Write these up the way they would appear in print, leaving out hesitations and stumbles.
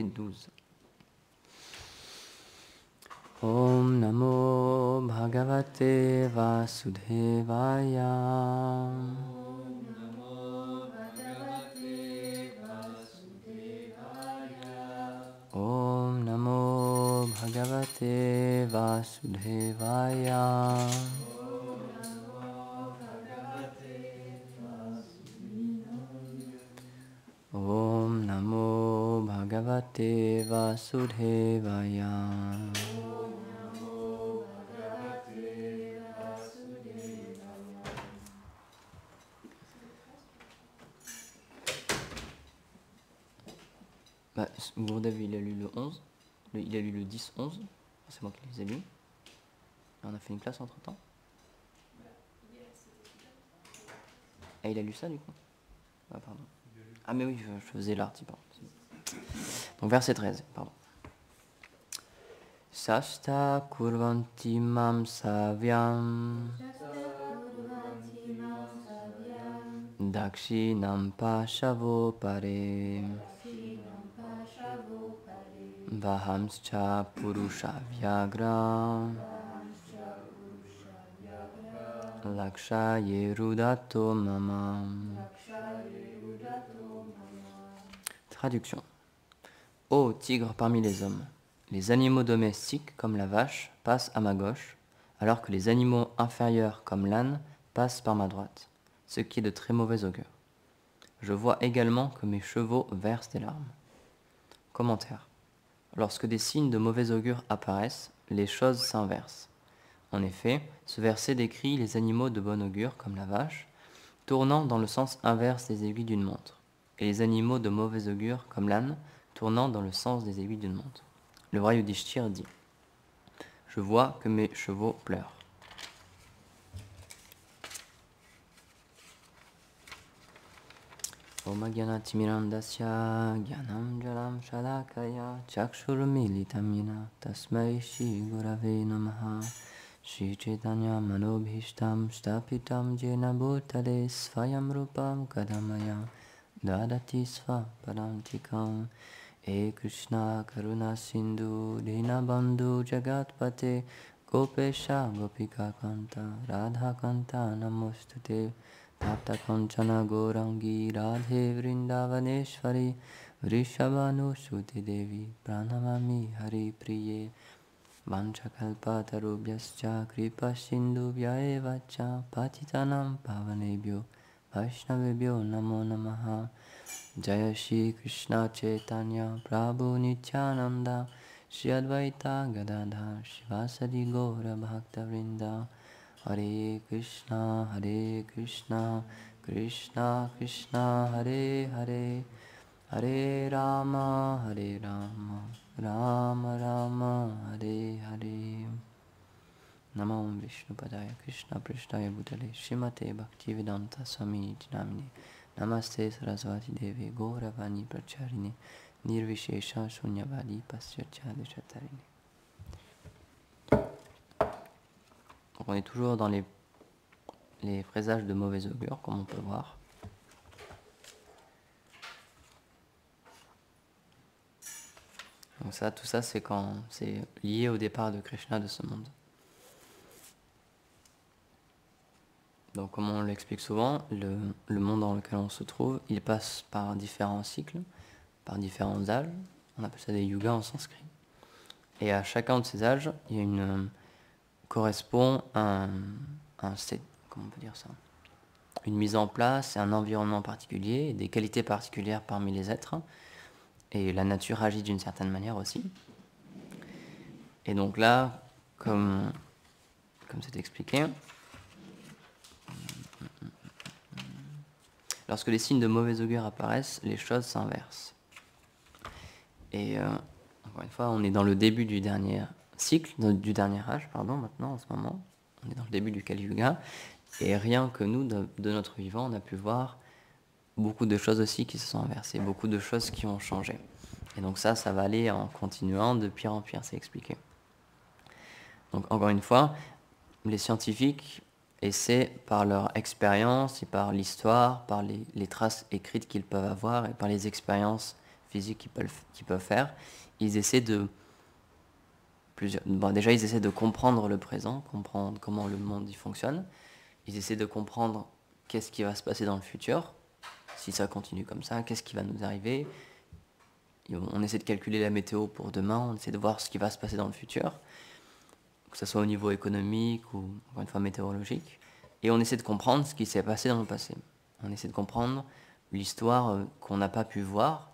12. Om Namo Bhagavate Vasudevaya. Om Namo Bhagavate Vasudevaya. Om Namo Bhagavate Vasudevaya. Gourdev, il a lu le 11, il a lu le 10-11, c'est moi qui les ai lus. On a fait une classe entre temps. Et il a lu ça du coup? Ah, pardon. Ah mais oui, je faisais l'article. Donc verset 13, pardon. Sashta kurvanti mam savyam dakshinam pashavo pare vahamscha purusha vyagra laksha yerudato mama. Traduction. Ô tigre parmi les hommes, les animaux domestiques comme la vache passent à ma gauche, alors que les animaux inférieurs comme l'âne passent par ma droite, ce qui est de très mauvais augure. Je vois également que mes chevaux versent des larmes. Commentaire. Lorsque des signes de mauvais augure apparaissent, les choses s'inversent. En effet, ce verset décrit les animaux de bon augure, comme la vache, tournant dans le sens inverse des aiguilles d'une montre, et les animaux de mauvais augure, comme l'âne, tournant dans le sens des aiguilles d'une montre. Le vrai Yudhishthir dit « Je vois que mes chevaux pleurent. » Om Gyanatimirandasya Gyanam Jalam Shalakaya Chakshurmilitamina Tasmai Shri Gurave Namaha Shri Chaitanya Manobhishtam Stapitam Jena Bhutale Svayam Rupam Kadamaya Dadati Sva Parantikam E Krishna Karuna Sindhu Dinabandhu Jagatpate Gopesha Gopika Kanta Radha Kanta Namostute Tapta Kanchana Gorangi Radhe Vrindavaneshwari Vrishabhanu Shuti Devi Pranamami Hari Priye Vanchakalpa Tarubhyascha Kripa Sindhu Vyaevacha Patitanam Pavanebhyo Vaishnavebhyo Namo Namaha Jaya Shri Krishna Chaitanya Prabhu Nityananda Shri Advaita Gadadhar Shivasadi Gaura Bhakta Vrinda Hare Krishna Krishna Krishna Hare Hare Hare Rama Rama Rama Hare Hare Namo Vishnu Padaya Krishna Prishtaya Bhutale Srimate Bhaktivedanta Swami Namine Namaste Saraswati Devi Gauravani Pracharini Nirvishesha Shunyavadi Pasyatya Deshatarine. Donc on est toujours dans les présages de mauvais augure, comme on peut voir. Donc ça, tout ça, c'est quand c'est lié au départ de Krishna de ce monde. Donc comme on l'explique souvent, le monde dans lequel on se trouve, il passe par différents cycles, par différents âges. On appelle ça des yugas en sanskrit. Et à chacun de ces âges, il y a correspond un comment on peut dire ça, une mise en place, un environnement particulier, des qualités particulières parmi les êtres, et la nature agit d'une certaine manière aussi. Et donc là, comme c'est expliqué, lorsque les signes de mauvais augure apparaissent, les choses s'inversent. Et encore une fois, on est dans le début du dernier cycle, du dernier âge, maintenant, en ce moment. On est dans le début du Kali Yuga. Et rien que nous, de notre vivant, on a pu voir beaucoup de choses aussi qui se sont inversées, beaucoup de choses qui ont changé. Et donc ça va aller en continuant de pire en pire, c'est expliqué. Donc encore une fois, les scientifiques essaient par leur expérience et par l'histoire, par les traces écrites qu'ils peuvent avoir et par les expériences physiques qu'ils peuvent faire, ils essaient de déjà ils essaient de comprendre le présent, comprendre comment le monde y fonctionne. Ils essaient de comprendre qu'est-ce qui va se passer dans le futur, si ça continue comme ça, qu'est-ce qui va nous arriver. On essaie de calculer la météo pour demain, on essaie de voir ce qui va se passer dans le futur, que ce soit au niveau économique ou, encore une fois, météorologique. Et on essaie de comprendre ce qui s'est passé dans le passé. On essaie de comprendre l'histoire qu'on n'a pas pu voir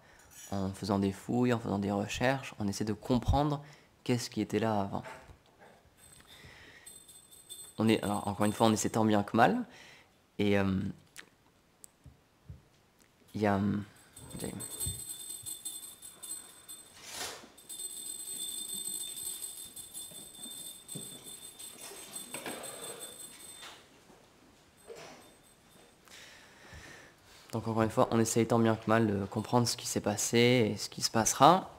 en faisant des fouilles, en faisant des recherches. On essaie de comprendre qu'est-ce qui était là avant. Alors, encore une fois, on essaie tant bien que mal. Et il y a... Donc encore une fois, on essaye tant bien que mal de comprendre ce qui s'est passé et ce qui se passera.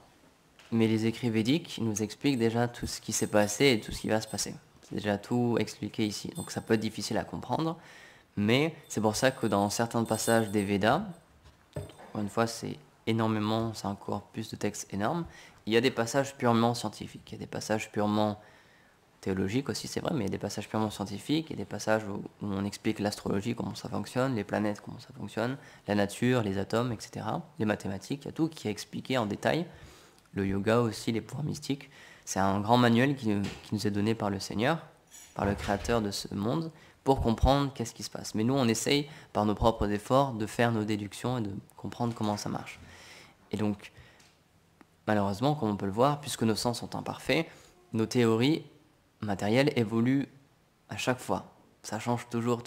Mais les écrits védiques nous expliquent déjà tout ce qui s'est passé et tout ce qui va se passer. C'est déjà tout expliqué ici. Donc ça peut être difficile à comprendre. Mais c'est pour ça que dans certains passages des Védas, encore une fois, c'est un corpus de textes énorme, il y a des passages purement scientifiques. Il y a des passages purement théologiques aussi, c'est vrai, mais il y a des passages purement scientifiques, il y a des passages où on explique l'astrologie, comment ça fonctionne, les planètes, comment ça fonctionne, la nature, les atomes, etc., les mathématiques, il y a tout qui est expliqué en détail, le yoga aussi, les pouvoirs mystiques. C'est un grand manuel qui nous est donné par le Seigneur, par le Créateur de ce monde, pour comprendre qu'est-ce qui se passe. Mais nous, on essaye, par nos propres efforts, de faire nos déductions et de comprendre comment ça marche. Et donc, malheureusement, comme on peut le voir, puisque nos sens sont imparfaits, nos théories matériel évolue à chaque fois. Ça change toujours.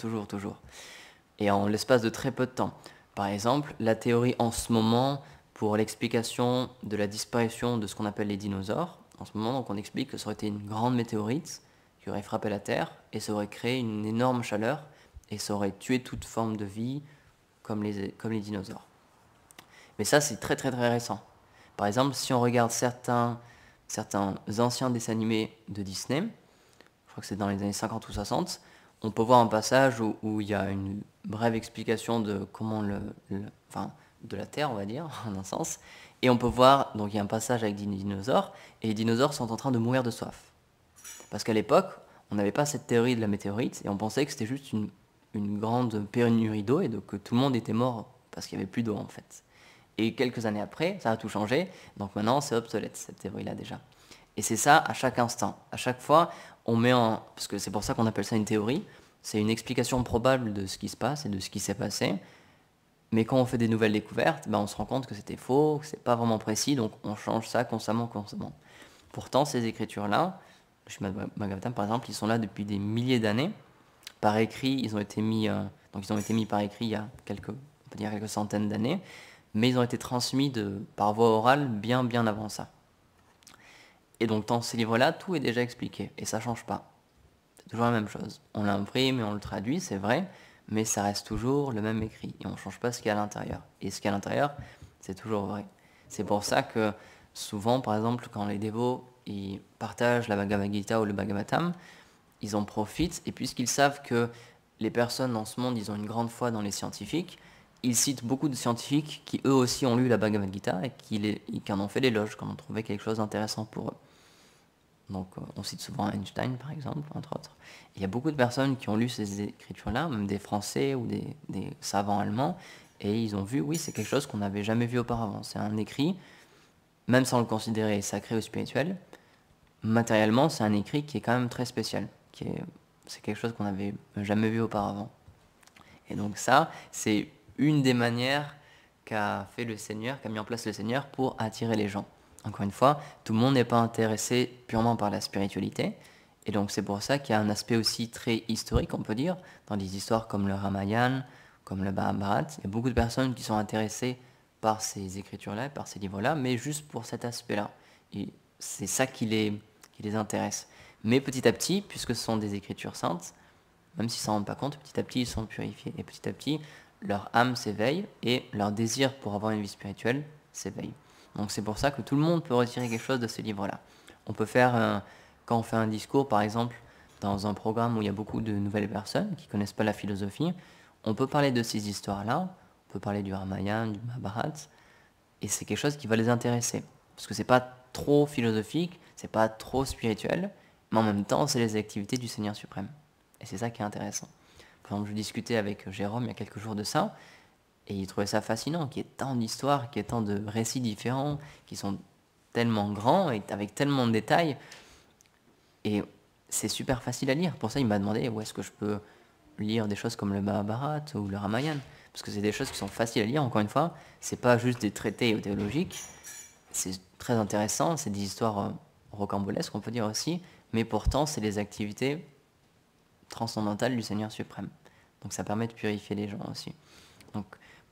Et en l'espace de très peu de temps. Par exemple, la théorie en ce moment pour l'explication de la disparition de ce qu'on appelle les dinosaures, en ce moment, donc on explique que ça aurait été une grande météorite qui aurait frappé la Terre et ça aurait créé une énorme chaleur et ça aurait tué toute forme de vie comme les dinosaures. Mais ça, c'est très récent. Par exemple, si on regarde certains anciens dessins animés de Disney, je crois que c'est dans les années 50 ou 60, on peut voir un passage où il y a une brève explication de comment de la Terre, on va dire, en un sens, et on peut voir, donc il y a un passage avec des dinosaures, et les dinosaures sont en train de mourir de soif. Parce qu'à l'époque, on n'avait pas cette théorie de la météorite, et on pensait que c'était juste une grande pénurie d'eau, et donc que tout le monde était mort parce qu'il n'y avait plus d'eau en fait. Et quelques années après, ça a tout changé, donc maintenant c'est obsolète cette théorie-là déjà. Et c'est ça à chaque instant. À chaque fois, on met parce que c'est pour ça qu'on appelle ça une théorie, c'est une explication probable de ce qui se passe et de ce qui s'est passé. Mais quand on fait des nouvelles découvertes, on se rend compte que c'était faux, que c'est pas vraiment précis, donc on change ça constamment. Pourtant, ces écritures-là, le Srimad Bhagavatam par exemple, ils sont là depuis des milliers d'années. Par écrit, ils ont été mis par écrit il y a quelques centaines d'années, mais ils ont été transmis par voie orale bien avant ça. Et donc dans ces livres-là, tout est déjà expliqué, et ça ne change pas. C'est toujours la même chose. On l'imprime et on le traduit, c'est vrai, mais ça reste toujours le même écrit, et on ne change pas ce qu'il y a à l'intérieur. Et ce qu'il y a à l'intérieur, c'est toujours vrai. C'est pour ça que souvent, par exemple, quand les dévots ils partagent la Bhagavad Gita ou le Bhagavatam, ils en profitent, et puisqu'ils savent que les personnes dans ce monde, ils ont une grande foi dans les scientifiques, ils citent beaucoup de scientifiques qui eux aussi ont lu la Bhagavad Gita et qui en ont fait l'éloge, qui en ont trouvé quelque chose d'intéressant pour eux. Donc on cite souvent Einstein par exemple, entre autres. Il y a beaucoup de personnes qui ont lu ces écritures-là, même des Français ou des savants allemands, et ils ont vu, oui, c'est quelque chose qu'on n'avait jamais vu auparavant. C'est un écrit, même sans le considérer sacré ou spirituel, matériellement c'est un écrit qui est quand même très spécial, c'est quelque chose qu'on n'avait jamais vu auparavant. Et donc ça, c'est une des manières qu'a mis en place le Seigneur pour attirer les gens. Encore une fois, tout le monde n'est pas intéressé purement par la spiritualité, et donc c'est pour ça qu'il y a un aspect aussi très historique, on peut dire, dans des histoires comme le Ramayana, comme le Mahabharata. Il y a beaucoup de personnes qui sont intéressées par ces écritures-là, par ces livres-là, mais juste pour cet aspect-là. Et c'est ça qui les intéresse. Mais petit à petit, puisque ce sont des écritures saintes, même s'ils ne s'en rendent pas compte, petit à petit ils sont purifiés, et petit à petit leur âme s'éveille, et leur désir pour avoir une vie spirituelle s'éveille. Donc c'est pour ça que tout le monde peut retirer quelque chose de ces livres-là. On peut faire, quand on fait un discours par exemple, dans un programme où il y a beaucoup de nouvelles personnes qui ne connaissent pas la philosophie, on peut parler de ces histoires-là, on peut parler du Ramayana, du Mahabharata, et c'est quelque chose qui va les intéresser. Parce que c'est pas trop philosophique, c'est pas trop spirituel, mais en même temps, c'est les activités du Seigneur suprême. Et c'est ça qui est intéressant. Par exemple, je discutais avec Jérôme il y a quelques jours de ça, et il trouvait ça fascinant, qu'il y ait tant d'histoires, qu'il y ait tant de récits différents, qui sont tellement grands et avec tellement de détails. Et c'est super facile à lire. Pour ça, il m'a demandé où est-ce que je peux lire des choses comme le Mahabharata ou le Ramayana. Parce que c'est des choses qui sont faciles à lire, encore une fois. C'est pas juste des traités théologiques. C'est très intéressant. C'est des histoires rocambolesques, on peut dire aussi. Mais pourtant, c'est des activités transcendantales du Seigneur suprême. Donc ça permet de purifier les gens aussi. Donc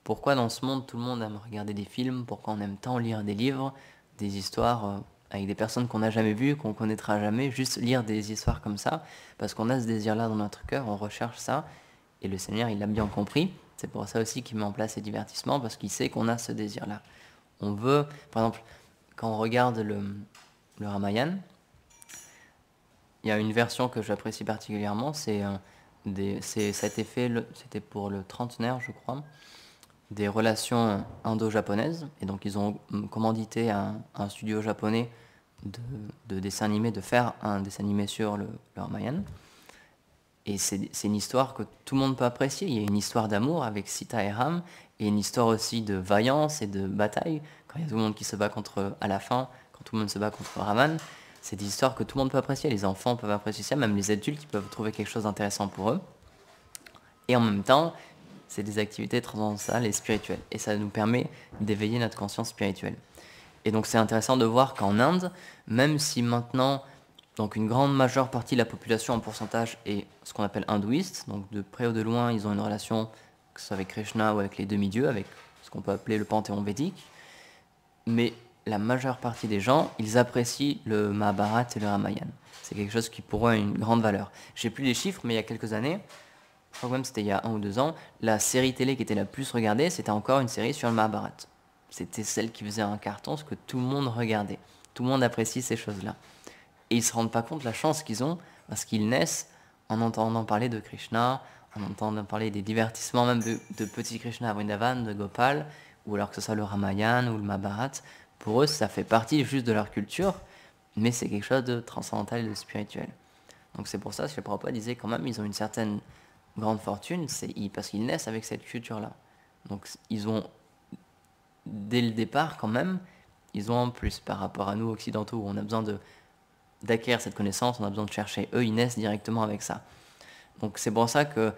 pourquoi dans ce monde, tout le monde aime regarder des films? Pourquoi on aime tant lire des livres, des histoires avec des personnes qu'on n'a jamais vues, qu'on connaîtra jamais, juste lire des histoires comme ça, parce qu'on a ce désir-là dans notre cœur, on recherche ça, et le Seigneur, il l'a bien compris. C'est pour ça aussi qu'il met en place ces divertissements, parce qu'il sait qu'on a ce désir-là. On veut, par exemple, quand on regarde le Ramayana, il y a une version que j'apprécie particulièrement, ça a été fait, c'était pour le trentenaire, je crois, des relations indo-japonaises. Et donc ils ont commandité à un studio japonais de dessin animé, de faire un dessin animé sur le Ramayana. Et c'est une histoire que tout le monde peut apprécier. Il y a une histoire d'amour avec Sita et Ram, et une histoire aussi de vaillance et de bataille, quand il y a tout le monde qui se bat à la fin, quand tout le monde se bat contre Raman. C'est des histoires que tout le monde peut apprécier. Les enfants peuvent apprécier ça, même les adultes, ils peuvent trouver quelque chose d'intéressant pour eux. Et en même temps, c'est des activités transcendantales et spirituelles. Et ça nous permet d'éveiller notre conscience spirituelle. Et donc c'est intéressant de voir qu'en Inde, même si maintenant, donc une grande majeure partie de la population en pourcentage est ce qu'on appelle hindouiste, donc de près ou de loin, ils ont une relation, que ce soit avec Krishna ou avec les demi-dieux, avec ce qu'on peut appeler le panthéon védique. Mais la majeure partie des gens, ils apprécient le Mahabharata et le Ramayana. C'est quelque chose qui pour eux a une grande valeur. J'ai plus les chiffres, mais il y a quelques années, je crois que même c'était il y a 1 ou 2 ans, la série télé qui était la plus regardée, c'était encore une série sur le Mahabharata. C'était celle qui faisait un carton, ce que tout le monde regardait. Tout le monde apprécie ces choses-là. Et ils ne se rendent pas compte de la chance qu'ils ont, parce qu'ils naissent en entendant parler de Krishna, en entendant parler des divertissements même de petits Krishna à Vrindavan, de Gopal, ou alors que ce soit le Ramayana ou le Mahabharata. Pour eux, ça fait partie juste de leur culture, mais c'est quelque chose de transcendantal et de spirituel. Donc c'est pour ça que le Prabhupada disait quand même, ils ont une certaine grande fortune, parce qu'ils naissent avec cette culture-là. Donc ils ont, dès le départ quand même, ils ont en plus par rapport à nous occidentaux, où on a besoin d'acquérir cette connaissance, on a besoin de chercher. Eux, ils naissent directement avec ça. Donc c'est pour ça que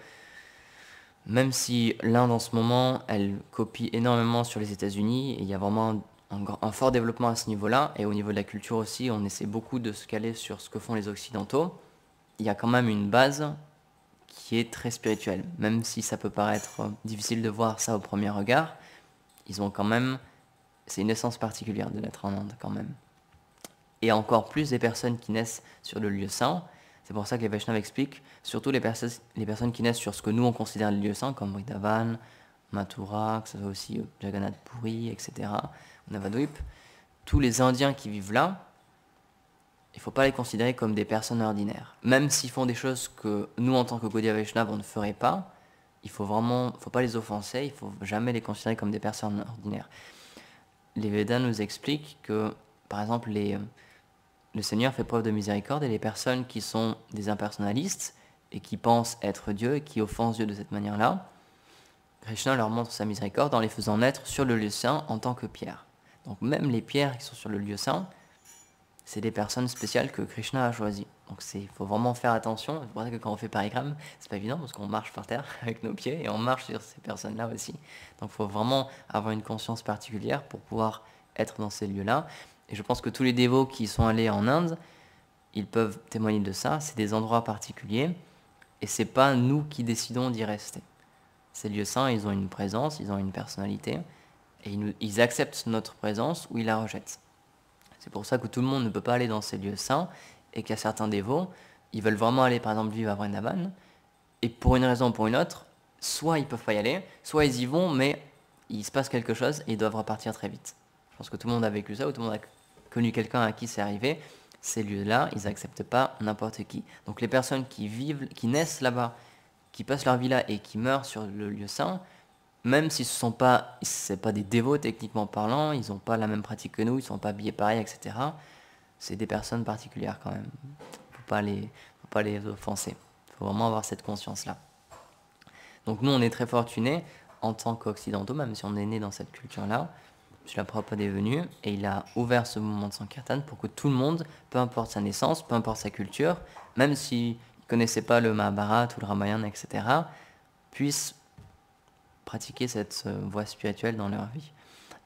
même si l'Inde en ce moment, elle copie énormément sur les États-Unis, et il y a vraiment un fort développement à ce niveau-là, et au niveau de la culture aussi, on essaie beaucoup de se caler sur ce que font les Occidentaux, il y a quand même une base qui est très spirituelle. Même si ça peut paraître difficile de voir ça au premier regard, ils ont quand même, c'est une essence particulière de l'être en Inde quand même. Et encore plus des personnes qui naissent sur le lieu saint. C'est pour ça que les Vaishnavas expliquent, surtout les personnes qui naissent sur ce que nous on considère le lieu saint, comme Vrindavan, Mathura, que ce soit aussi Jagannath Puri, etc., Navadvip. Tous les Indiens qui vivent là, il ne faut pas les considérer comme des personnes ordinaires. Même s'ils font des choses que nous, en tant que Gaudiya Vaishnava, on ne ferait pas, il faut pas les offenser, il ne faut jamais les considérer comme des personnes ordinaires. Les Védas nous expliquent que, par exemple, le Seigneur fait preuve de miséricorde, et les personnes qui sont des impersonnalistes et qui pensent être Dieu et qui offensent Dieu de cette manière-là, Krishna leur montre sa miséricorde en les faisant naître sur le lieu saint en tant que pierre. Donc même les pierres qui sont sur le lieu saint, c'est des personnes spéciales que Krishna a choisies. Donc il faut vraiment faire attention. C'est pour ça que quand on fait parigramme, c'est pas évident parce qu'on marche par terre avec nos pieds et on marche sur ces personnes-là aussi. Donc il faut vraiment avoir une conscience particulière pour pouvoir être dans ces lieux-là. Et je pense que tous les dévots qui sont allés en Inde, ils peuvent témoigner de ça. C'est des endroits particuliers et c'est pas nous qui décidons d'y rester. Ces lieux saints, ils ont une présence, ils ont une personnalité et ils acceptent notre présence ou ils la rejettent. C'est pour ça que tout le monde ne peut pas aller dans ces lieux saints et qu'il y a certains dévots, ils veulent vraiment aller par exemple vivre à Vrindavan et pour une raison ou pour une autre, soit ils peuvent pas y aller, soit ils y vont mais il se passe quelque chose et ils doivent repartir très vite. Je pense que tout le monde a vécu ça ou tout le monde a connu quelqu'un à qui c'est arrivé. Ces lieux-là, ils n'acceptent pas n'importe qui. Donc les personnes qui naissent là-bas, qui passent leur vie là et qui meurent sur le lieu saint, même si c'est pas des dévots techniquement parlant, ils n'ont pas la même pratique que nous, ils ne sont pas habillés pareil, etc. C'est des personnes particulières quand même. Faut pas les offenser. Il faut vraiment avoir cette conscience-là. Donc nous, on est très fortunés en tant qu'occidentaux, même si on est né dans cette culture-là. Srila Prabhupada est venu et il a ouvert ce mouvement de Sankirtan pour que tout le monde, peu importe sa naissance, peu importe sa culture, même s'il ne connaissait pas le Mahabharata ou le Ramayana, etc., puisse pratiquer cette voie spirituelle dans leur vie.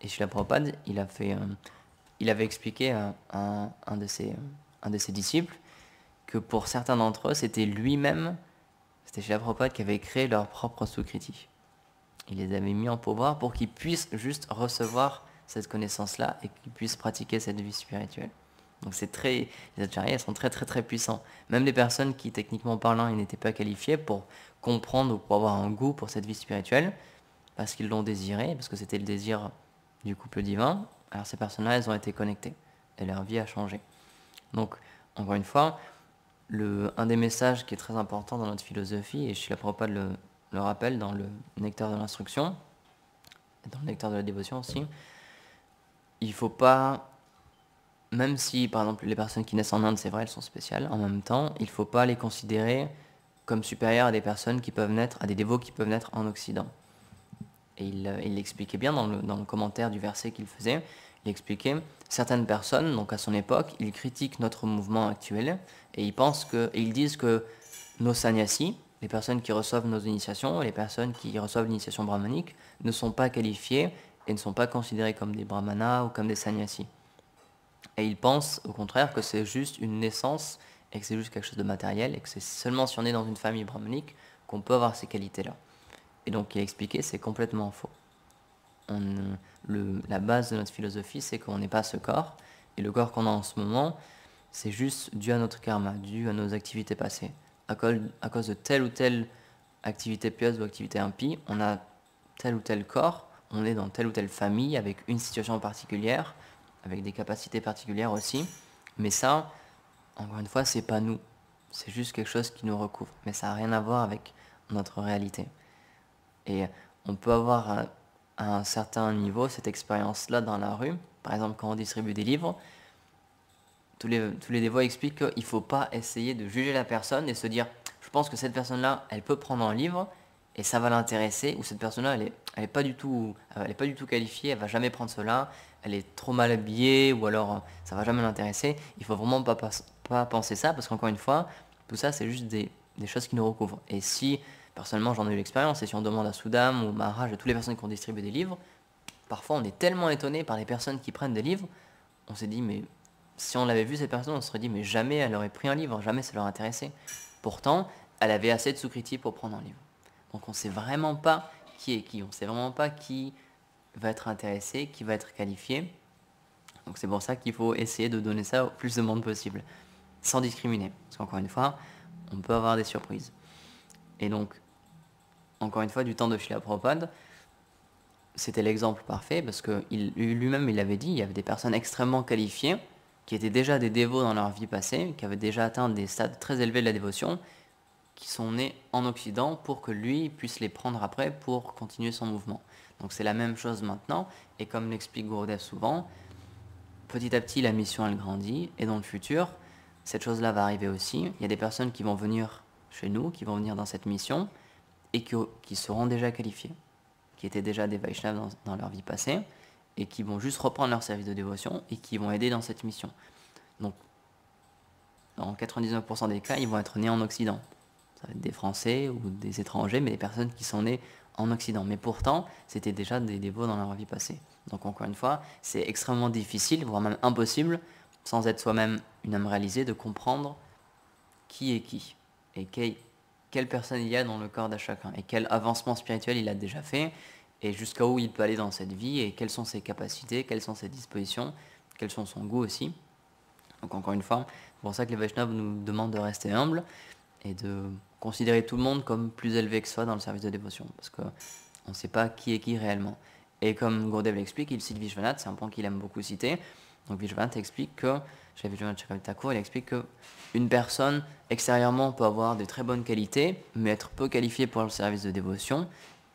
Et Srila Prabhupada, il avait expliqué à un de ses disciples que pour certains d'entre eux, c'était Srila Prabhupada qui avait créé leur propre Sukriti. Il les avait mis en pouvoir pour qu'ils puissent juste recevoir cette connaissance-là et qu'ils puissent pratiquer cette vie spirituelle. Donc les acharyas sont très très très puissants. Même les personnes qui, techniquement parlant, ils n'étaient pas qualifiées pour comprendre ou pour avoir un goût pour cette vie spirituelle, parce qu'ils l'ont désiré, parce que c'était le désir du couple divin, alors ces personnes-là, elles ont été connectées et leur vie a changé. Donc, encore une fois, un des messages qui est très important dans notre philosophie, et Srila Prabhupada le rappelle dans le nectar de l'instruction, et dans le nectar de la dévotion aussi, il ne faut pas, même si par exemple les personnes qui naissent en Inde, c'est vrai, elles sont spéciales, en même temps, il ne faut pas les considérer comme supérieures à des personnes qui peuvent naître, à des dévots qui peuvent naître en Occident. Et il l'expliquait bien dans le commentaire du verset qu'il faisait. Il expliquait, certaines personnes, donc à son époque, ils critiquent notre mouvement actuel et ils disent que nos sannyasis, les personnes qui reçoivent nos initiations, les personnes qui reçoivent l'initiation brahmanique, ne sont pas qualifiées et ne sont pas considérées comme des brahmanas ou comme des sannyasis. Et ils pensent au contraire que c'est juste une naissance et que c'est juste quelque chose de matériel et que c'est seulement si on est dans une famille brahmanique qu'on peut avoir ces qualités-là. Et donc il a expliqué, c'est complètement faux. La base de notre philosophie, c'est qu'on n'est pas ce corps, et le corps qu'on a en ce moment, c'est juste dû à notre karma, dû à nos activités passées. À cause de telle ou telle activité pieuse ou activité impie, on a tel ou tel corps, on est dans telle ou telle famille, avec une situation particulière, avec des capacités particulières aussi, mais ça, encore une fois, c'est pas nous. C'est juste quelque chose qui nous recouvre, mais ça n'a rien à voir avec notre réalité. Et on peut avoir à un certain niveau cette expérience-là dans la rue. Par exemple, quand on distribue des livres, tous les dévots expliquent qu'il ne faut pas essayer de juger la personne et se dire je pense que cette personne-là, elle peut prendre un livre et ça va l'intéresser, ou cette personne-là, elle est pas du tout qualifiée, elle va jamais prendre cela, elle est trop mal habillée, ou alors ça va jamais l'intéresser. Il faut vraiment pas penser ça, parce qu'encore une fois, tout ça, c'est juste des choses qui nous recouvrent. Et si personnellement, j'en ai eu l'expérience, et si on demande à Soudam ou Maharaj, à toutes les personnes qui ont distribué des livres, parfois on est tellement étonné par les personnes qui prennent des livres, on s'est dit, mais si on l'avait vu cette personne, on se serait dit, mais jamais elle aurait pris un livre, jamais ça leur intéressait. Pourtant, elle avait assez de Sukriti pour prendre un livre. Donc on ne sait vraiment pas qui est qui, on ne sait vraiment pas qui va être intéressé, qui va être qualifié. Donc c'est pour ça qu'il faut essayer de donner ça au plus de monde possible, sans discriminer. Parce qu'encore une fois, on peut avoir des surprises. Et donc, encore une fois, du temps de Srila Prabhupada, c'était l'exemple parfait parce que lui-même, il avait dit, il y avait des personnes extrêmement qualifiées qui étaient déjà des dévots dans leur vie passée, qui avaient déjà atteint des stades très élevés de la dévotion, qui sont nés en Occident pour que lui puisse les prendre après pour continuer son mouvement. Donc c'est la même chose maintenant, et comme l'explique Gurudev souvent, petit à petit la mission elle grandit, et dans le futur, cette chose-là va arriver aussi. Il y a des personnes qui vont venir chez nous, qui vont venir dans cette mission, et qui seront déjà qualifiés, qui étaient déjà des Vaishnavas dans leur vie passée, et qui vont juste reprendre leur service de dévotion, et qui vont aider dans cette mission. Donc, dans 99% des cas, ils vont être nés en Occident. Ça va être des Français ou des étrangers, mais des personnes qui sont nées en Occident. Mais pourtant, c'était déjà des dévots dans leur vie passée. Donc encore une fois, c'est extrêmement difficile, voire même impossible, sans être soi-même une âme réalisée, de comprendre qui est qui, et quelle personne il y a dans le corps de chacun, et quel avancement spirituel il a déjà fait, et jusqu'à où il peut aller dans cette vie, et quelles sont ses capacités, quelles sont ses dispositions, quels sont son goût aussi. Donc encore une fois, c'est pour ça que les Vaishnavas nous demandent de rester humbles, et de considérer tout le monde comme plus élevé que soi dans le service de dévotion, parce qu'on ne sait pas qui est qui réellement. Et comme Gurudev l'explique, il cite Vishwanath, c'est un point qu'il aime beaucoup citer. Donc Vishwanath explique que, chez Vishwanath Chakravarti Thakur, il explique que une personne extérieurement peut avoir de très bonnes qualités, mais être peu qualifiée pour le service de dévotion,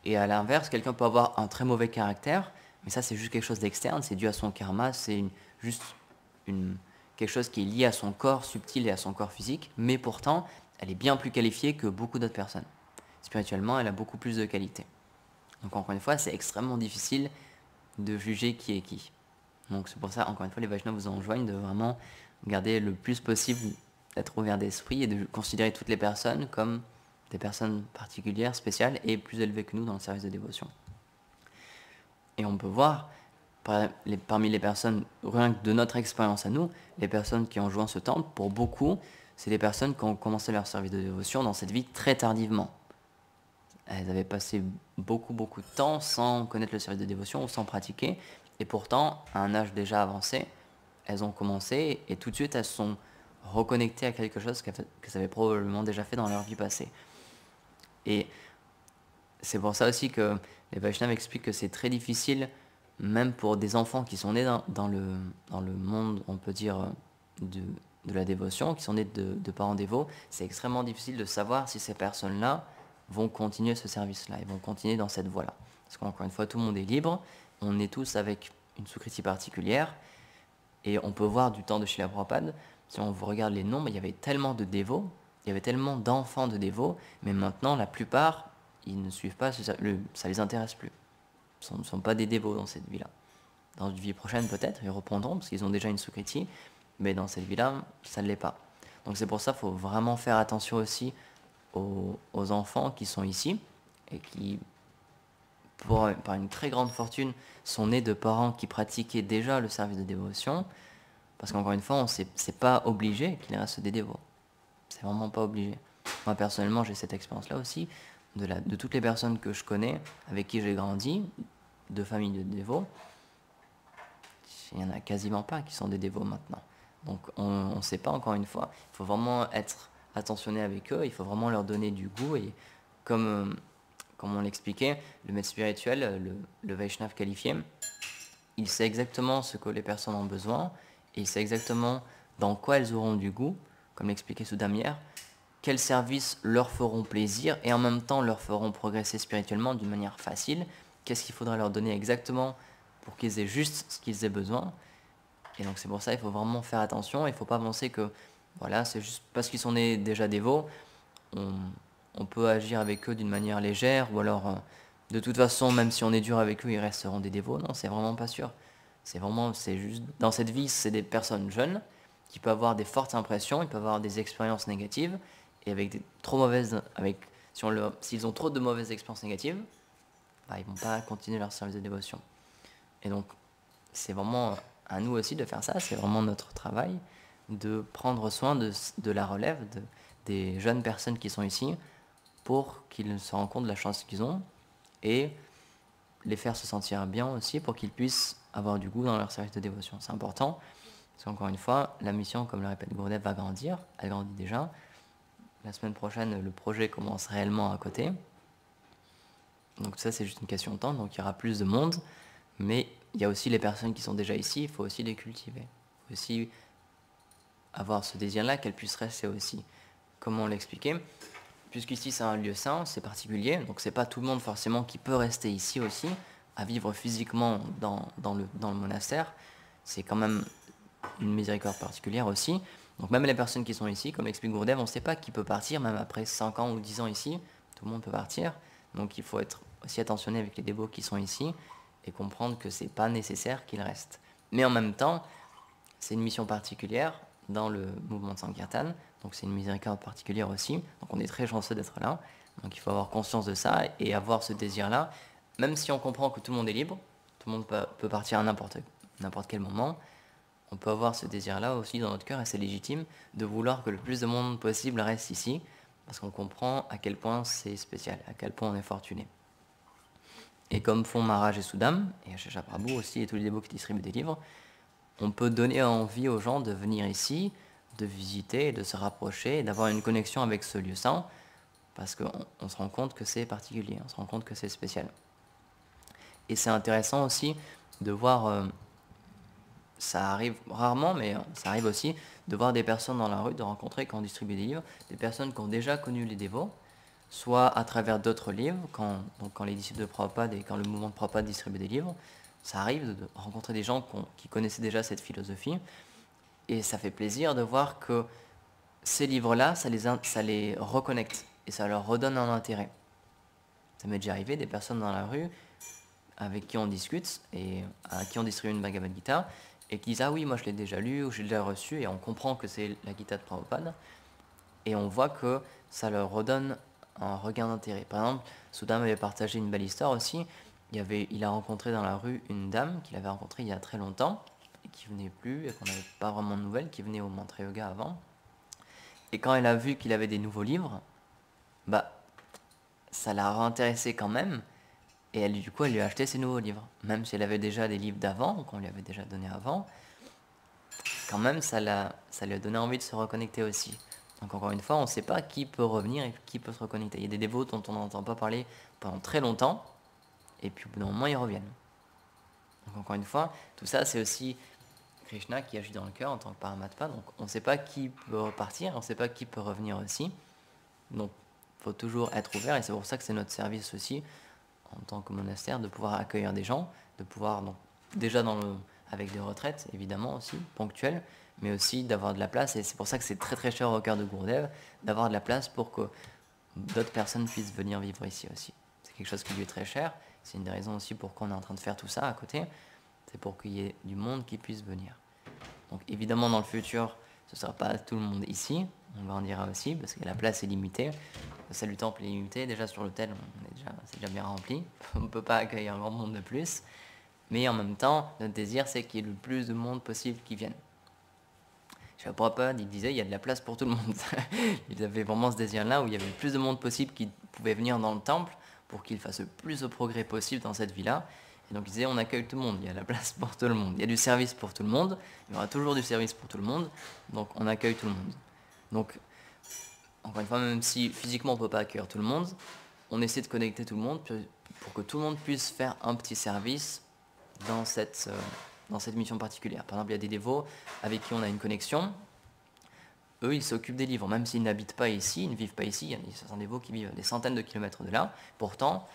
Et à l'inverse, quelqu'un peut avoir un très mauvais caractère, mais ça c'est juste quelque chose d'externe, c'est dû à son karma, c'est juste une, quelque chose qui est lié à son corps subtil et à son corps physique, mais pourtant, elle est bien plus qualifiée que beaucoup d'autres personnes. Spirituellement, elle a beaucoup plus de qualité. Donc encore une fois, c'est extrêmement difficile de juger qui est qui. Donc c'est pour ça, encore une fois, les Vaishnavas vous enjoignent de vraiment garder le plus possible, d'être ouvert d'esprit et de considérer toutes les personnes comme des personnes particulières, spéciales et plus élevées que nous dans le service de dévotion. Et on peut voir, parmi les personnes, rien que de notre expérience à nous, les personnes qui ont joint ce temple, pour beaucoup, c'est des personnes qui ont commencé leur service de dévotion dans cette vie très tardivement. Elles avaient passé beaucoup de temps sans connaître le service de dévotion ou sans pratiquer, et pourtant, à un âge déjà avancé, elles ont commencé et tout de suite elles se sont reconnectées à quelque chose qu'elles avaient probablement déjà fait dans leur vie passée. Et c'est pour ça aussi que les Vaishnavas expliquent que c'est très difficile, même pour des enfants qui sont nés dans le monde, on peut dire, de la dévotion, qui sont nés de parents dévots, c'est extrêmement difficile de savoir si ces personnes-là vont continuer ce service-là, ils vont continuer dans cette voie-là. Parce qu'encore une fois, tout le monde est libre, on est tous avec une Sukriti particulière, et on peut voir du temps de Srila Prabhupada, si on regarde les nombres, il y avait tellement de dévots, il y avait tellement d'enfants de dévots, mais maintenant, la plupart, ils ne suivent pas, ça les intéresse plus. Ils ne sont pas des dévots dans cette vie-là. Dans une vie prochaine, peut-être, ils reprendront, parce qu'ils ont déjà une Sukriti, mais dans cette vie-là, ça ne l'est pas. Donc c'est pour ça qu'il faut vraiment faire attention aussi aux enfants qui sont ici, et qui, par une très grande fortune, sont nés de parents qui pratiquaient déjà le service de dévotion, parce qu'encore une fois, c'est pas obligé qu'ils restent des dévots. C'est vraiment pas obligé. Moi, personnellement, j'ai cette expérience-là aussi, de toutes les personnes que je connais, avec qui j'ai grandi, de familles de dévots, il n'y en a quasiment pas qui sont des dévots maintenant. Donc on ne sait pas, encore une fois. Il faut vraiment être attentionné avec eux, il faut vraiment leur donner du goût. Et comme on l'expliquait, le maître spirituel, le Vaishnav qualifié, il sait exactement ce que les personnes ont besoin, et il sait exactement dans quoi elles auront du goût, comme l'expliquait Soudam hier, quels services leur feront plaisir et en même temps leur feront progresser spirituellement d'une manière facile, qu'est-ce qu'il faudra leur donner exactement pour qu'ils aient juste ce qu'ils aient besoin. Et donc c'est pour ça qu'il faut vraiment faire attention, il ne faut pas penser que voilà, c'est juste parce qu'ils sont déjà dévots, on peut agir avec eux d'une manière légère, ou alors de toute façon, même si on est dur avec eux, ils resteront des dévots. Non, c'est vraiment pas sûr. C'est juste, dans cette vie, c'est des personnes jeunes qui peuvent avoir des fortes impressions, ils peuvent avoir des expériences négatives, et s'ils ont trop de mauvaises expériences négatives, bah, ils vont pas continuer leur service de dévotion. Et donc, c'est vraiment à nous aussi de faire ça, c'est vraiment notre travail de prendre soin de la relève, des jeunes personnes qui sont ici, pour qu'ils se rendent compte de la chance qu'ils ont, et les faire se sentir bien aussi, pour qu'ils puissent avoir du goût dans leur service de dévotion. C'est important, parce qu'encore une fois, la mission, comme le répète Gurudev, va grandir, elle grandit déjà. La semaine prochaine, le projet commence réellement à côté. Donc ça, c'est juste une question de temps, donc il y aura plus de monde, mais il y a aussi les personnes qui sont déjà ici, il faut aussi les cultiver. Il faut aussi avoir ce désir-là, qu'elles puissent rester aussi. Comment l'expliquer? Puisqu'ici c'est un lieu saint, c'est particulier, donc c'est pas tout le monde forcément qui peut rester ici aussi, à vivre physiquement dans le monastère. C'est quand même une miséricorde particulière aussi. Donc même les personnes qui sont ici, comme l'explique Gurudev, on ne sait pas qui peut partir, même après 5 ans ou 10 ans ici, tout le monde peut partir. Donc il faut être aussi attentionné avec les dévots qui sont ici, et comprendre que c'est pas nécessaire qu'ils restent. Mais en même temps, c'est une mission particulière dans le mouvement de Sankirtan, donc c'est une miséricorde particulière aussi, donc on est très chanceux d'être là, donc il faut avoir conscience de ça et avoir ce désir-là, même si on comprend que tout le monde est libre, tout le monde peut partir à n'importe quel moment, on peut avoir ce désir-là aussi dans notre cœur, et c'est légitime de vouloir que le plus de monde possible reste ici, parce qu'on comprend à quel point c'est spécial, à quel point on est fortuné. Et comme font Maharaj et Soudam, et Shesha Prabhu aussi, et tous les dévots qui distribuent des livres, on peut donner envie aux gens de venir ici, de visiter, de se rapprocher, d'avoir une connexion avec ce lieu saint, parce qu'on se rend compte que c'est particulier, on se rend compte que c'est spécial. Et c'est intéressant aussi de voir, ça arrive rarement, mais ça arrive aussi, de voir des personnes dans la rue, de rencontrer quand on distribue des livres, des personnes qui ont déjà connu les dévots, soit à travers d'autres livres, quand les disciples de Prabhupada et quand le mouvement de Prabhupada distribue des livres, ça arrive de rencontrer des gens qui connaissaient déjà cette philosophie, et ça fait plaisir de voir que ces livres-là, ça les reconnecte, et ça leur redonne un intérêt. Ça m'est déjà arrivé, des personnes dans la rue avec qui on discute, et à qui on distribue une Bhagavad Gita, et qui disent « Ah oui, moi je l'ai déjà lu, ou j'ai déjà reçu », et on comprend que c'est la Gita de Prabhupada, et on voit que ça leur redonne un regain d'intérêt. Par exemple, Soudain m'avait partagé une belle histoire aussi. Il a rencontré dans la rue une dame qu'il avait rencontrée il y a très longtemps, et qui venait plus, et qu'on n'avait pas vraiment de nouvelles, qui venait au Mantra Yoga avant. Et quand elle a vu qu'il avait des nouveaux livres, bah, ça l'a réintéressée quand même, et du coup, elle lui a acheté ses nouveaux livres. Même si elle avait déjà des livres d'avant, qu'on lui avait déjà donné avant, quand même, ça lui a donné envie de se reconnecter aussi. Donc encore une fois, on ne sait pas qui peut revenir et qui peut se reconnecter. Il y a des dévots dont on n'entend pas parler pendant très longtemps, et puis au bout d'un moment, ils reviennent. Donc encore une fois, tout ça, c'est aussi Krishna qui agit dans le cœur en tant que Paramatma. Donc on ne sait pas qui peut repartir, on ne sait pas qui peut revenir aussi. Donc il faut toujours être ouvert, et c'est pour ça que c'est notre service aussi, en tant que monastère, de pouvoir accueillir des gens, de pouvoir, donc, déjà avec des retraites, évidemment aussi, ponctuelles, mais aussi d'avoir de la place, et c'est pour ça que c'est très très cher au cœur de Gurudev, d'avoir de la place pour que d'autres personnes puissent venir vivre ici aussi. C'est quelque chose qui lui est très cher, c'est une des raisons aussi pourquoi on est en train de faire tout ça à côté, c'est pour qu'il y ait du monde qui puisse venir. Donc évidemment dans le futur, ce ne sera pas tout le monde ici, on grandira aussi, parce que la place est limitée. Le salut temple est limité, déjà sur l'hôtel, c'est déjà bien rempli, on ne peut pas accueillir un grand monde de plus, mais en même temps, notre désir c'est qu'il y ait le plus de monde possible qui vienne. Chez Prabhupada, il disait il y a de la place pour tout le monde. Il avait vraiment ce désir-là où il y avait le plus de monde possible qui pouvait venir dans le temple pour qu'il fasse le plus de progrès possible dans cette vie-là. Et donc il disait on accueille tout le monde, il y a de la place pour tout le monde. Il y a du service pour tout le monde, il y aura toujours du service pour tout le monde, donc on accueille tout le monde. Donc, encore une fois, même si physiquement on ne peut pas accueillir tout le monde, on essaie de connecter tout le monde pour que tout le monde puisse faire un petit service dans cette mission particulière. Par exemple, il y a des dévots avec qui on a une connexion. Eux, ils s'occupent des livres, même s'ils n'habitent pas ici, ils ne vivent pas ici. Il y a certains dévots qui vivent des centaines de kilomètres de là. Pourtant,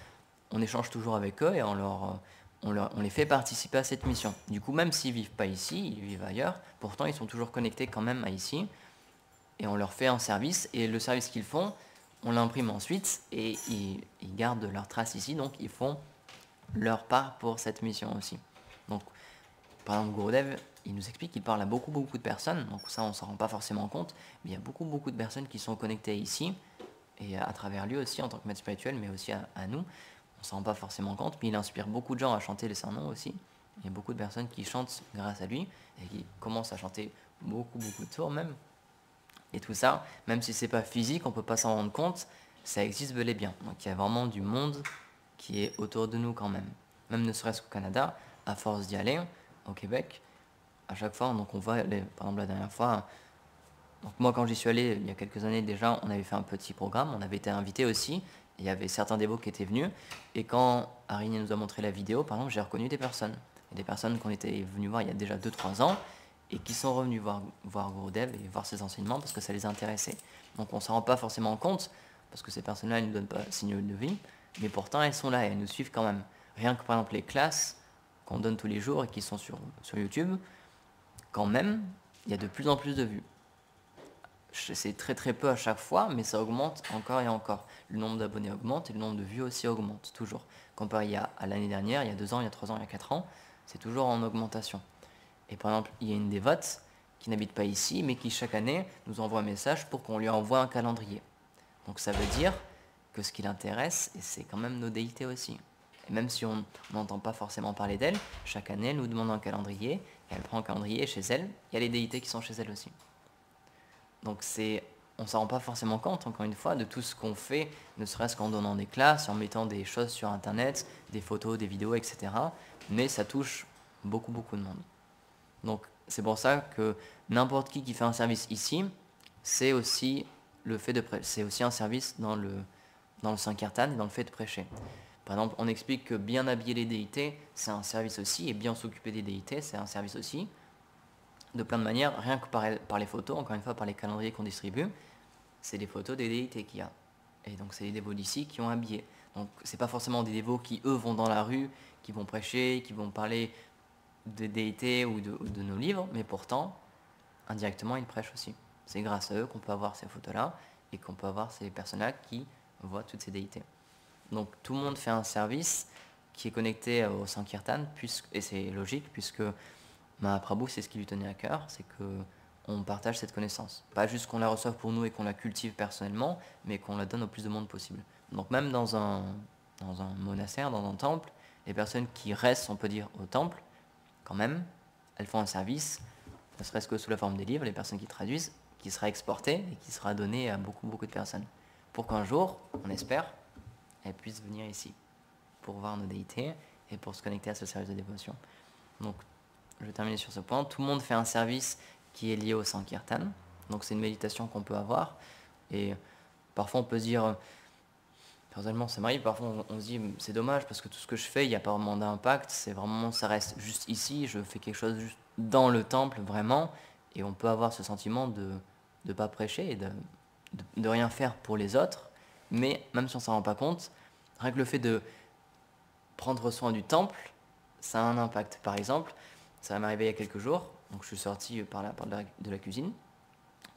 on échange toujours avec eux et on les fait participer à cette mission. Du coup, même s'ils ne vivent pas ici, ils vivent ailleurs, pourtant ils sont toujours connectés quand même à ici. Et on leur fait un service, et le service qu'ils font, on l'imprime ensuite, et ils gardent leur trace ici, donc ils font leur part pour cette mission aussi. Donc, par exemple, Gurudev, il nous explique qu'il parle à beaucoup de personnes, donc ça on s'en rend pas forcément compte, mais il y a beaucoup de personnes qui sont connectées ici, et à travers lui aussi en tant que maître spirituel, mais aussi à nous, on s'en rend pas forcément compte, mais il inspire beaucoup de gens à chanter les saints noms aussi. Il y a beaucoup de personnes qui chantent grâce à lui, et qui commencent à chanter beaucoup de tours même. Et tout ça, même si c'est pas physique, on peut pas s'en rendre compte, ça existe bel et bien. Donc il y a vraiment du monde qui est autour de nous quand même. Même ne serait-ce qu'au Canada, à force d'y aller, au Québec, à chaque fois, donc on voit, par exemple la dernière fois, donc moi quand j'y suis allé il y a quelques années déjà, on avait fait un petit programme, on avait été invité aussi, et il y avait certains dévots qui étaient venus, et quand Harini nous a montré la vidéo, par exemple, j'ai reconnu des personnes. Et des personnes qu'on était venus voir il y a déjà 2-3 ans, et qui sont revenus voir Gurudev et voir ses enseignements parce que ça les intéressait. Donc on ne s'en rend pas forcément compte, parce que ces personnes-là ne nous donnent pas signe de vie, mais pourtant elles sont là et elles nous suivent quand même. Rien que par exemple les classes qu'on donne tous les jours et qui sont sur YouTube, quand même, il y a de plus en plus de vues. C'est très peu à chaque fois, mais ça augmente encore et encore. Le nombre d'abonnés augmente et le nombre de vues aussi augmente, toujours. Comparé à l'année dernière, il y a 2 ans, il y a 3 ans, il y a 4 ans, c'est toujours en augmentation. Et par exemple, il y a une dévote qui n'habite pas ici, mais qui chaque année nous envoie un message pour qu'on lui envoie un calendrier. Donc ça veut dire que ce qui l'intéresse, et c'est quand même nos déités aussi. Et même si on n'entend pas forcément parler d'elle, chaque année elle nous demande un calendrier, et elle prend un calendrier chez elle, il y a les déités qui sont chez elle aussi. Donc on ne s'en rend pas forcément compte, encore une fois, de tout ce qu'on fait, ne serait-ce qu'en donnant des classes, en mettant des choses sur Internet, des photos, des vidéos, etc. Mais ça touche beaucoup de monde. Donc c'est pour ça que n'importe qui fait un service ici, c'est aussi c'est aussi un service dans le Sankirtan et dans le fait de prêcher. Par exemple, on explique que bien habiller les déités, c'est un service aussi, et bien s'occuper des déités, c'est un service aussi, de plein de manières, rien que par les photos, encore une fois par les calendriers qu'on distribue, c'est des photos des déités qu'il y a. Et donc c'est les dévots d'ici qui ont un billet. Donc c'est pas forcément des dévots qui, eux, vont dans la rue, qui vont prêcher, qui vont parler de déité ou de nos livres, mais pourtant, indirectement, ils prêchent aussi. C'est grâce à eux qu'on peut avoir ces photos-là et qu'on peut avoir ces personnes-là qui voient toutes ces déités. Donc tout le monde fait un service qui est connecté au Sankirtan, et c'est logique, puisque Mahaprabhu, c'est ce qui lui tenait à cœur, c'est qu'on partage cette connaissance. Pas juste qu'on la reçoive pour nous et qu'on la cultive personnellement, mais qu'on la donne au plus de monde possible. Donc même dans un monastère, dans un temple, les personnes qui restent, on peut dire, au temple, quand même, elles font un service, ne serait-ce que sous la forme des livres, les personnes qui traduisent, qui sera exporté et qui sera donné à beaucoup, beaucoup de personnes. Pour qu'un jour, on espère, elles puissent venir ici pour voir nos déités et pour se connecter à ce service de dévotion. Donc, je vais terminer sur ce point. Tout le monde fait un service qui est lié au Sankirtan. Donc, c'est une méditation qu'on peut avoir. Et parfois, on peut se dire, personnellement, ça m'arrive, parfois on se dit, c'est dommage parce que tout ce que je fais, il n'y a pas vraiment d'impact. C'est vraiment, ça reste juste ici. Je fais quelque chose juste dans le temple, vraiment. Et on peut avoir ce sentiment de ne pas prêcher et de rien faire pour les autres. Mais même si on ne s'en rend pas compte, rien que le fait de prendre soin du temple, ça a un impact. Par exemple, ça m'est arrivé il y a quelques jours, donc je suis sorti par la porte de la cuisine,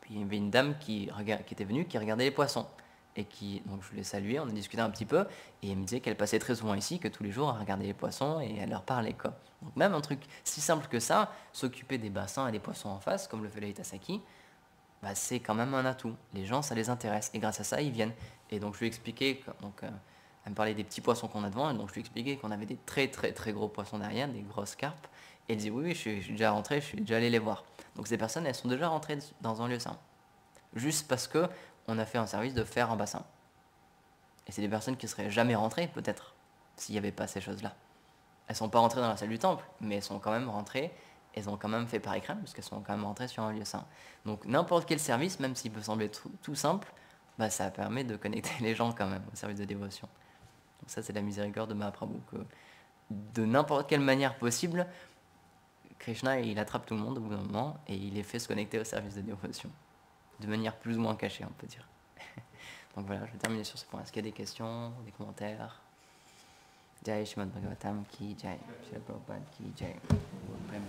puis il y avait une dame qui était venue, qui regardait les poissons, et donc je l'ai saluée, on a discuté un petit peu, et elle me disait qu'elle passait très souvent ici, que tous les jours elle regardait les poissons et elle leur parlait quoi. Donc même un truc si simple que ça, s'occuper des bassins et des poissons en face, comme le fait l'Aitasaki, bah, c'est quand même un atout. Les gens, ça les intéresse, et grâce à ça, ils viennent. Et donc je lui ai expliqué, elle me parlait des petits poissons qu'on a devant, et donc je lui ai expliqué qu'on avait des très très très gros poissons derrière, des grosses carpes. Et elle dit oui, je suis déjà rentré, je suis déjà allé les voir. Donc ces personnes, elles sont déjà rentrées dans un lieu saint. Juste parce que on a fait un service de faire un bassin. Et c'est des personnes qui seraient jamais rentrées, peut-être, s'il n'y avait pas ces choses-là. Elles sont pas rentrées dans la salle du temple, mais elles sont quand même rentrées, elles ont quand même fait pareil crème, parce qu'elles sont quand même rentrées sur un lieu saint. Donc n'importe quel service, même s'il peut sembler tout simple, bah, ça permet de connecter les gens quand même au service de dévotion. Donc ça, c'est la miséricorde de Mahaprabhu, que de n'importe quelle manière possible, Krishna, il attrape tout le monde au bout d'un moment, et il les fait se connecter au service de dévotion. De manière plus ou moins cachée, on peut dire. Donc voilà, je vais terminer sur ce point. Est-ce qu'il y a des questions, des commentaires? Jai Srimad Bhagavatam ki jai, Srila Prabhupada ki jai. Vraiment.